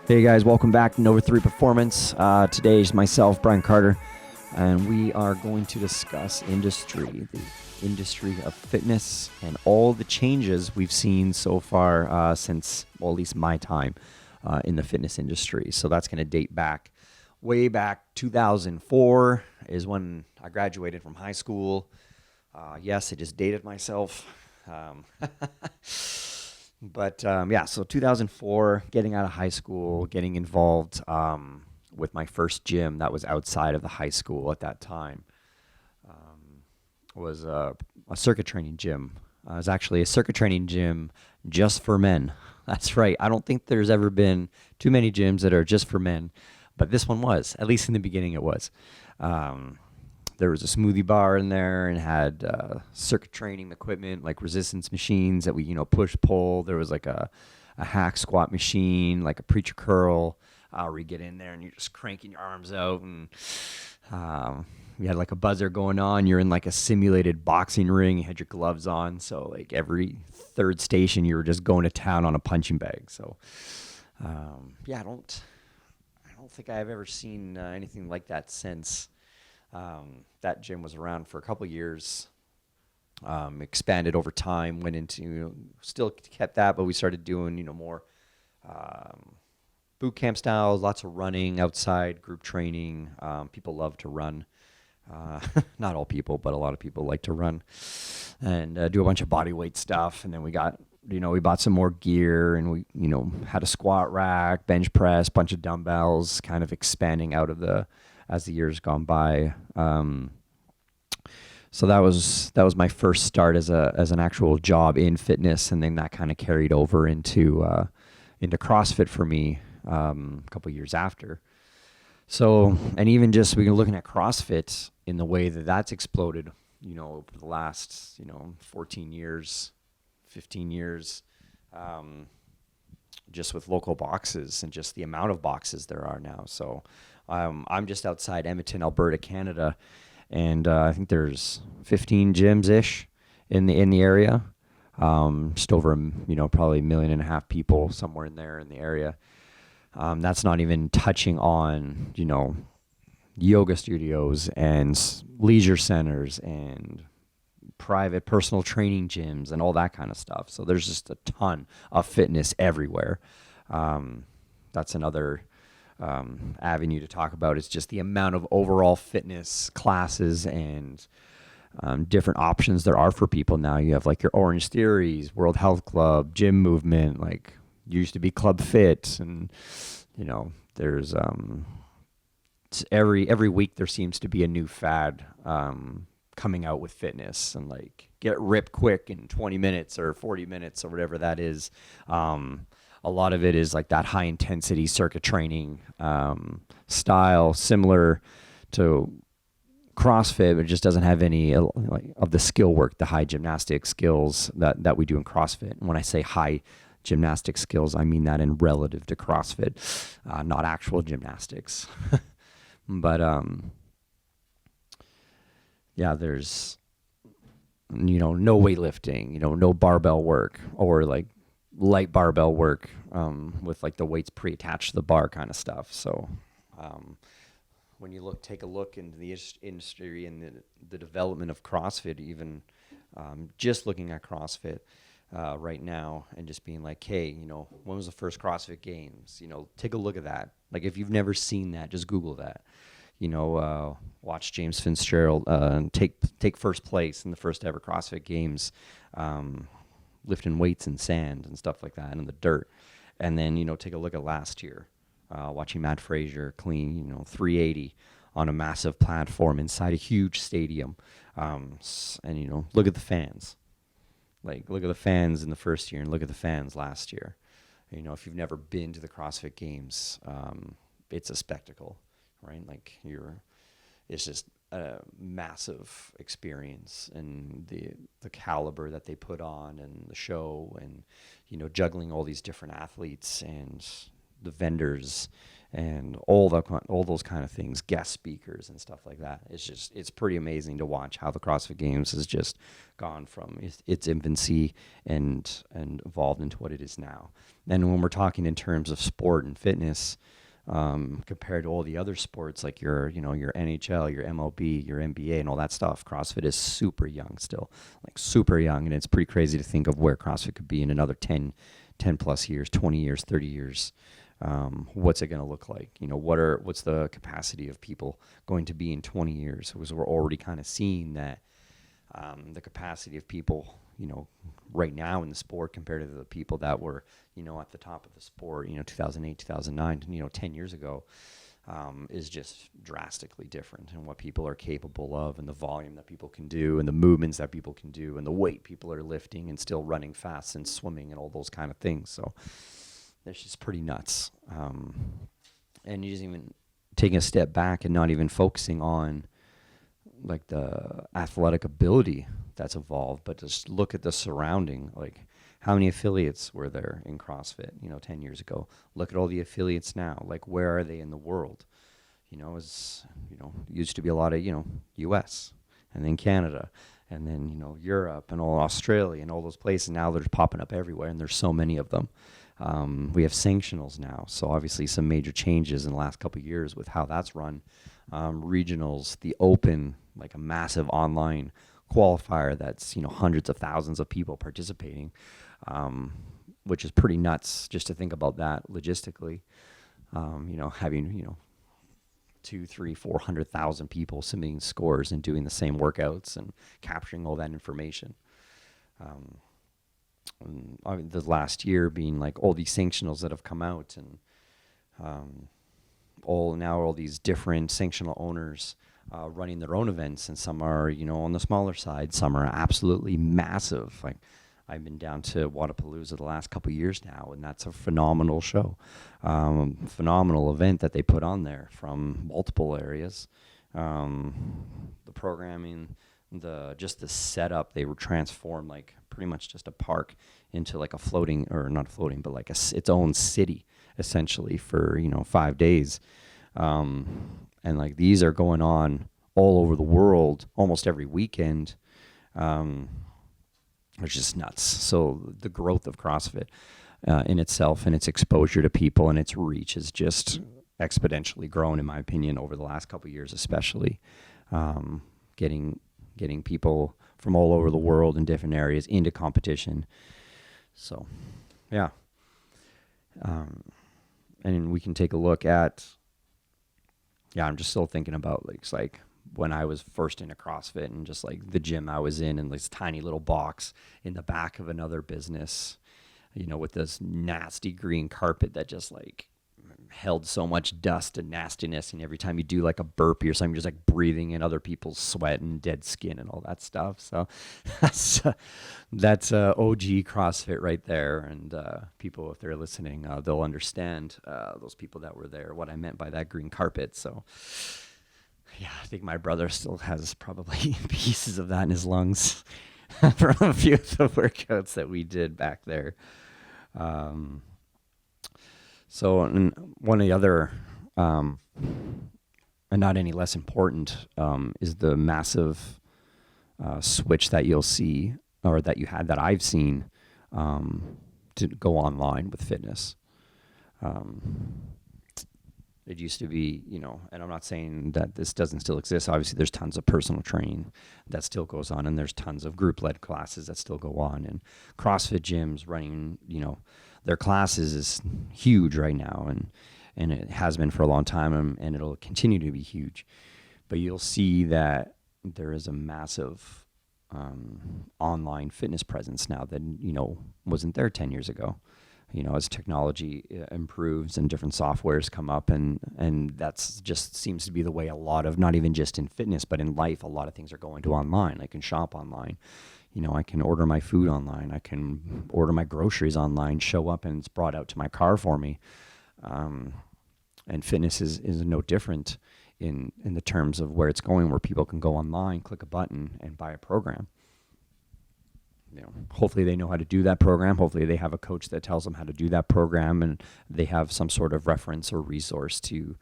Hey guys, welcome back to N3P Performance. Today is myself, Brian Carter, and we are going to discuss the industry of fitness, and all the changes we've seen so far since, well, at least my time in the fitness industry. So that's going to date back, way back 2004 is when I graduated from high school. Yes, I just dated myself. Um, so 2004, getting out of high school, getting involved with my first gym that was outside of the high school at that time was a circuit training gym. It was actually a circuit training gym just for men. That's right. I don't think there's ever been too many gyms that are just for men, but this one was. At least in the beginning, it was. There was a smoothie bar in there and had circuit training equipment like resistance machines that we, push, pull. There was like a hack squat machine, like a preacher curl, where you get in there and you're just cranking your arms out. And you had like a buzzer going on. You're in like a simulated boxing ring. You had your gloves on. So like every third station, you were just going to town on a punching bag. So I don't think I've ever seen anything like that since. That gym was around for a couple years, expanded over time, went into, still kept that, but we started doing, more boot camp styles, lots of running outside, group training. People love to run. Not all people, but a lot of people like to run and do a bunch of body weight stuff. And then we bought some more gear, and we, had a squat rack, bench press, bunch of dumbbells, kind of expanding out of as the years gone by. So that was my first start as an actual job in fitness, and then that kind of carried over into CrossFit for me a couple years after. So, and even just we can looking at CrossFit in the way that's exploded, over the last 14 years, 15 years, just with local boxes and just the amount of boxes there are now. So I'm just outside Edmonton, Alberta, Canada, and I think there's 15 gyms-ish in the area. Just over, probably 1.5 million people somewhere in there in the area. That's not even touching on, yoga studios and leisure centers and private personal training gyms and all that kind of stuff. So there's just a ton of fitness everywhere. That's another avenue to talk about. It's just the amount of overall fitness classes and different options there are for people now. You have like your Orange Theories, World Health Club, Gym Movement, like used to be Club Fit, and there's every week there seems to be a new fad coming out with fitness, and like get ripped quick in 20 minutes or 40 minutes or whatever that is. A lot of it is like that high intensity circuit training style, similar to CrossFit, but it just doesn't have any of the skill work, the high gymnastic skills that we do in CrossFit. And when I say high gymnastic skills, I mean that in relative to CrossFit, not actual gymnastics. But there's no weightlifting, no barbell work, or like light barbell work with like the weights pre-attached to the bar kind of stuff. So when you take a look into the industry and the development of CrossFit, even just looking at CrossFit right now and just being like, hey, when was the first CrossFit Games? Take a look at that. Like if you've never seen that, just Google that. Watch James Fitzgerald take first place in the first ever CrossFit Games, lifting weights in sand and stuff like that, and in the dirt. And then, take a look at last year, watching Matt Frazier clean, 380 on a massive platform inside a huge stadium. And, look at the fans. Like, look at the fans in the first year and look at the fans last year. If you've never been to the CrossFit Games, it's a spectacle, right? Like, it's just a massive experience, and the caliber that they put on and the show, and juggling all these different athletes and the vendors and all those kind of things, guest speakers and stuff like that. It's pretty amazing to watch how the CrossFit Games has just gone from its infancy and evolved into what it is now. And when we're talking in terms of sport and fitness, compared to all the other sports like your NHL, your MLB, your NBA, and all that stuff, CrossFit is super young still, like super young, and it's pretty crazy to think of where CrossFit could be in another 10 plus years, 20 years, 30 years. What's it going to look like? What's the capacity of people going to be in 20 years? Because we're already kind of seeing that the capacity of people, right now in the sport compared to the people that were, at the top of the sport, 2008, 2009, 10 years ago, is just drastically different, and what people are capable of, and the volume that people can do, and the movements that people can do, and the weight people are lifting, and still running fast and swimming and all those kind of things. So it's just pretty nuts. And you just even taking a step back and not even focusing on like the athletic ability that's evolved, but just look at the surrounding, like how many affiliates were there in CrossFit, 10 years ago. Look at all the affiliates now. Like, where are they in the world? Used to be a lot of, US and then Canada and then, Europe and all Australia and all those places. Now they're popping up everywhere, and there's so many of them. We have sanctionals now, so obviously some major changes in the last couple of years with how that's run. Regionals, the Open, like a massive online qualifier that's hundreds of thousands of people participating, which is pretty nuts just to think about that logistically. Having 2, 3, 400,000 people submitting scores and doing the same workouts and capturing all that information. The last year being like all these sanctionals that have come out, and all these different sanctional owners running their own events, and some are on the smaller side, some are absolutely massive. Like, I've been down to Wadapalooza the last couple of years now, and that's a phenomenal show, phenomenal event that they put on there from multiple areas. The programming, the setup, they were transformed like pretty much just a park into like a floating, or not floating, but like its own city essentially for 5 days. And like these are going on all over the world almost every weekend. It's just nuts. So the growth of CrossFit in itself, and its exposure to people and its reach is just exponentially grown, in my opinion, over the last couple of years, especially. Getting people from all over the world in different areas into competition. So, yeah. And we can take a look at, I'm just still thinking about like when I was first into CrossFit, and just like the gym I was in this tiny little box in the back of another business, with this nasty green carpet that just like held so much dust and nastiness, and every time you do like a burpee or something, you're just like breathing in other people's sweat and dead skin and all that stuff. So that's OG CrossFit right there, and people, if they're listening, they'll understand, those people that were there, what I meant by that green carpet. So yeah, I think my brother still has probably pieces of that in his lungs from a few of the workouts that we did back there. So, and one of the other, and not any less important, is the massive switch that you'll see, or that you had, that I've seen, to go online with fitness. It used to be, and I'm not saying that this doesn't still exist. Obviously, there's tons of personal training that still goes on, and there's tons of group-led classes that still go on. And CrossFit gyms running, their classes is huge right now, and it has been for a long time, and it'll continue to be huge. But you'll see that there is a massive online fitness presence now that, wasn't there 10 years ago. As technology improves and different softwares come up, and that's just seems to be the way a lot of, not even just in fitness, but in life, a lot of things are going to online. I can shop online. I can order my food online. I can order my groceries online, show up, and it's brought out to my car for me. And fitness is no different in the terms of where it's going, where people can go online, click a button, and buy a program. hopefully they know how to do that program. Hopefully they have a coach that tells them how to do that program, and they have some sort of reference or resource to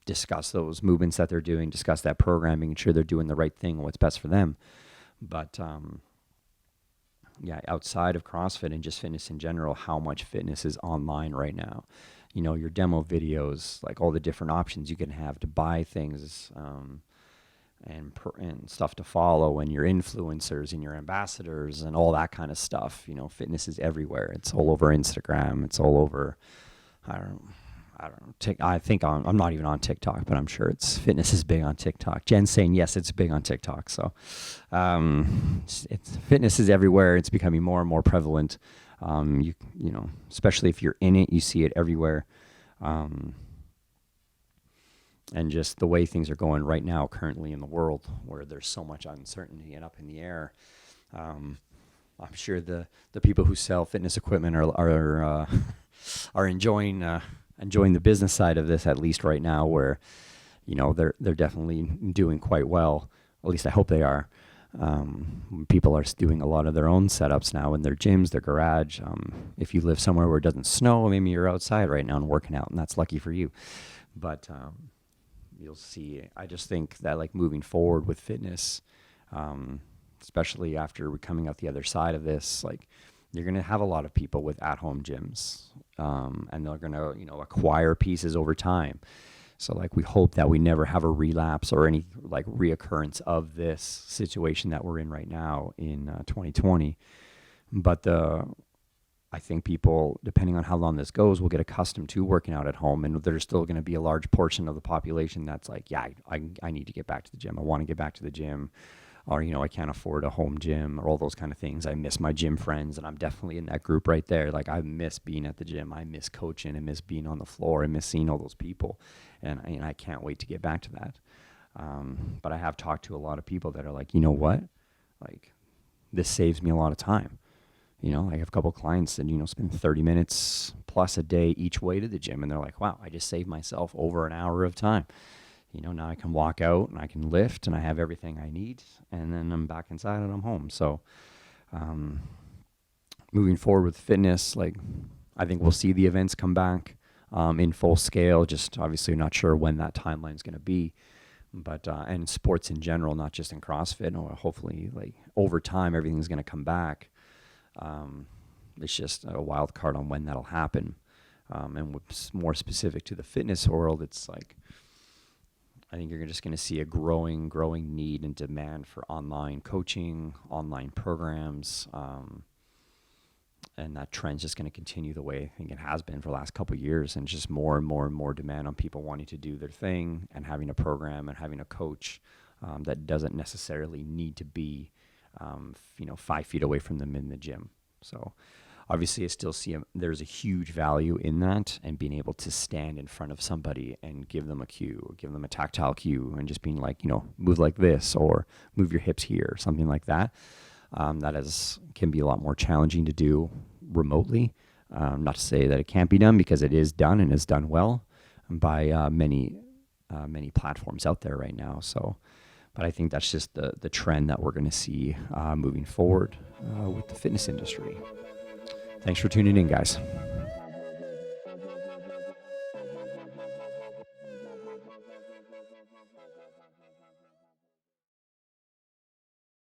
discuss those movements that they're doing, discuss that programming, ensure they're doing the right thing, what's best for them. But outside of CrossFit and just fitness in general, how much fitness is online right now. Your demo videos, like all the different options you can have to buy things, and stuff to follow, and your influencers and your ambassadors and all that kind of stuff. Fitness is everywhere. It's all over Instagram. It's all over, I don't know. I think I'm not even on TikTok, but I'm sure fitness is big on TikTok. Jen's saying yes, it's big on TikTok. So, fitness is everywhere. It's becoming more and more prevalent. Especially if you're in it, you see it everywhere. And just the way things are going right now, currently in the world, where there's so much uncertainty and up in the air. I'm sure the people who sell fitness equipment are enjoying the business side of this, at least right now, where they're definitely doing quite well. At least I hope they are. People are doing a lot of their own setups now in their gyms, their garage. If you live somewhere where it doesn't snow, maybe you're outside right now and working out, and that's lucky for you. But you'll see. I just think that, like, moving forward with fitness, especially after we're coming out the other side of this, like, you're going to have a lot of people with at-home gyms, and they're going to, acquire pieces over time. So, like, we hope that we never have a relapse or any, like, reoccurrence of this situation that we're in right now in 2020. But I think people, depending on how long this goes, will get accustomed to working out at home, and there's still going to be a large portion of the population that's like, yeah, I need to get back to the gym. I want to get back to the gym, or, I can't afford a home gym, or all those kind of things. I miss my gym friends, and I'm definitely in that group right there. Like, I miss being at the gym. I miss coaching. I miss being on the floor. I miss seeing all those people, and I can't wait to get back to that. But I have talked to a lot of people that are like, you know what? Like, this saves me a lot of time. I have a couple of clients that, spend 30 minutes plus a day each way to the gym. And they're like, wow, I just saved myself over an hour of time. Now I can walk out and I can lift and I have everything I need. And then I'm back inside and I'm home. So moving forward with fitness, like, I think we'll see the events come back in full scale. Just obviously not sure when that timeline is going to be. But and sports in general, not just in CrossFit. Hopefully, like, over time, everything's going to come back. It's just a wild card on when that'll happen. And what's more specific to the fitness world, it's like, I think you're just going to see a growing need and demand for online coaching, online programs, and that trend's just going to continue the way I think it has been for the last couple of years, and just more and more and more demand on people wanting to do their thing and having a program and having a coach that doesn't necessarily need to be 5 feet away from them in the gym. So obviously I still see there's a huge value in that, and being able to stand in front of somebody and give them a cue, or give them a tactile cue, and just being like, move like this, or move your hips here, or something like that. Can be a lot more challenging to do remotely. Not to say that it can't be done, because it is done, and is done well by many platforms out there right now. So, but I think that's just the trend that we're going to see moving forward with the fitness industry. Thanks for tuning in, guys.